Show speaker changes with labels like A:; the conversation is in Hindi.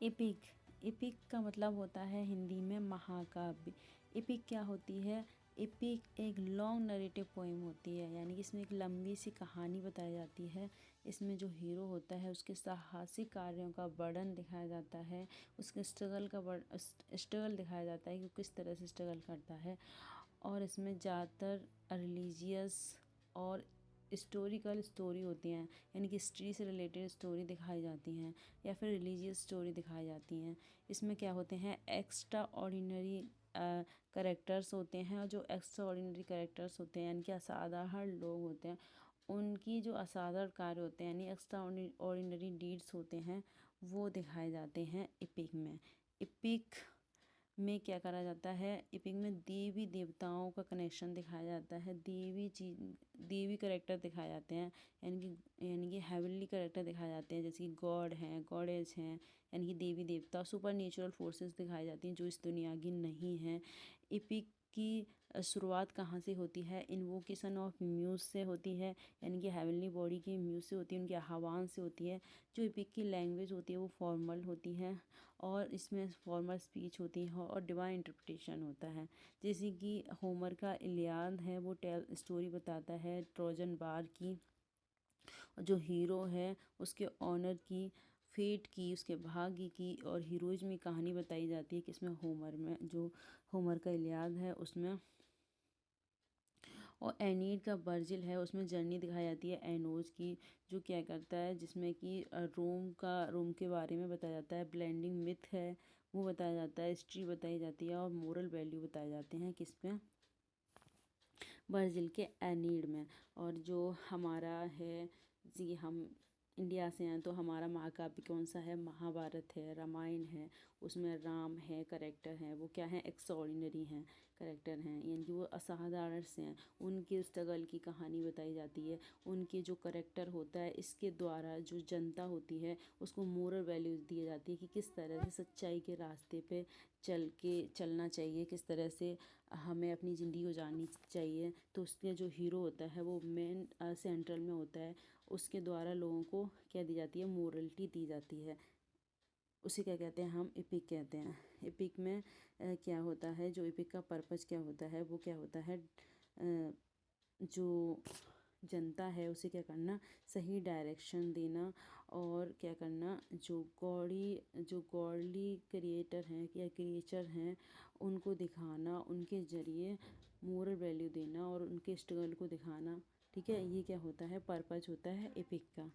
A: एपिक। एपिक का मतलब होता है हिंदी में महाकाव्य। एपिक क्या होती है? एपिक एक लॉन्ग नरेटिव पोएम होती है, यानी कि इसमें एक लंबी सी कहानी बताई जाती है। इसमें जो हीरो होता है उसके साहसिक कार्यों का वर्णन दिखाया जाता है, उसके स्ट्रगल दिखाया जाता है कि किस तरह से स्ट्रगल करता है। और इसमें ज़्यादातर रिलीजियस और हिस्टोरिकल स्टोरी होती हैं, यानी कि हिस्ट्री से रिलेटेड स्टोरी दिखाई जाती हैं या फिर रिलीजियस स्टोरी दिखाई जाती हैं। इसमें क्या होते हैं, एक्स्ट्रा ऑर्डिनरी करेक्टर्स होते हैं, और जो एक्स्ट्रा ऑर्डिनरी करेक्टर्स होते हैं यानी कि असाधारण लोग होते हैं, उनकी जो असाधारण कार्य होते हैं यानी एक्स्ट्रा ऑर्डिनरी डीड्स होते हैं, वो दिखाए जाते हैं एपिक में। एपिक में क्या करा जाता है, एपिक में देवी देवताओं का कनेक्शन दिखाया जाता है, देवी करेक्टर दिखाए जाते हैं, यानी कि हेवनली करेक्टर दिखाए जाते हैं, जैसे कि गॉड हैं, गॉडेस हैं, यानी कि देवी देवता, सुपर नेचुरल फोर्सेस दिखाई जाती हैं जो इस दुनिया की नहीं हैं। एपिक की शुरुआत कहाँ से होती है? इन्वोकेशन ऑफ म्यूज़ से होती है, यानी कि हेवनली बॉडी की म्यूज़ से होती है, उनके आह्वान से होती है। जो एपिक की लैंग्वेज होती है वो फॉर्मल होती है, और इसमें फॉर्मल स्पीच होती है और डिवाइन इंटरप्रिटेशन होता है। जैसे कि होमर का इलियाद है, वो टेल स्टोरी बताता है ट्रोजन वार की, और जो हीरो है उसके ऑनर की, फेट की, उसके भाग्य की और हीरोइज्म की कहानी बताई जाती है कि इसमें होमर में, जो होमर का इलियाद है उसमें। और एनीड का वर्जिल है, उसमें जर्नी दिखाई जाती है एनोज की, जो क्या करता है, जिसमें कि रोम के बारे में बताया जाता है, ब्लेंडिंग मिथ है वो बताया जाता है, हिस्ट्री बताई जाती है और मोरल वैल्यू बताए जाते हैं किस पे, वर्जिल के एनीड में। और जो हमारा है जी, हम इंडिया से हैं तो हमारा महाकाव्य कौन सा है? महाभारत है, रामायण है। उसमें राम है, करेक्टर हैं, वो क्या हैं? एक्स्ट्राऑर्डिनरी हैं, करेक्टर हैं, यानी कि वो असाधारण से हैं। उनके स्ट्रगल की कहानी बताई जाती है, उनके जो करेक्टर होता है इसके द्वारा जो जनता होती है उसको मोरल वैल्यूज़ दी जाती है कि किस तरह से सच्चाई के रास्ते पे चलना चाहिए, किस तरह से हमें अपनी ज़िंदगी गुजारनी चाहिए। तो उसके जो हीरो होता है वो मेन सेंट्रल में होता है, उसके द्वारा लोगों को क्या दी जाती है? मोरलिटी दी जाती है। उसे क्या कहते हैं? हम एपिक कहते हैं। एपिक में क्या होता है, जो एपिक का पर्पस क्या होता है, वो क्या होता है, जो जनता है उसे क्या करना? सही डायरेक्शन देना, और क्या करना, जो गॉडली क्रिएटर हैं या क्रिएचर हैं उनको दिखाना, उनके ज़रिए मोरल वैल्यू देना और उनके स्ट्रगल को दिखाना। ठीक है, ये क्या होता है? पर्पस होता है एपिक का।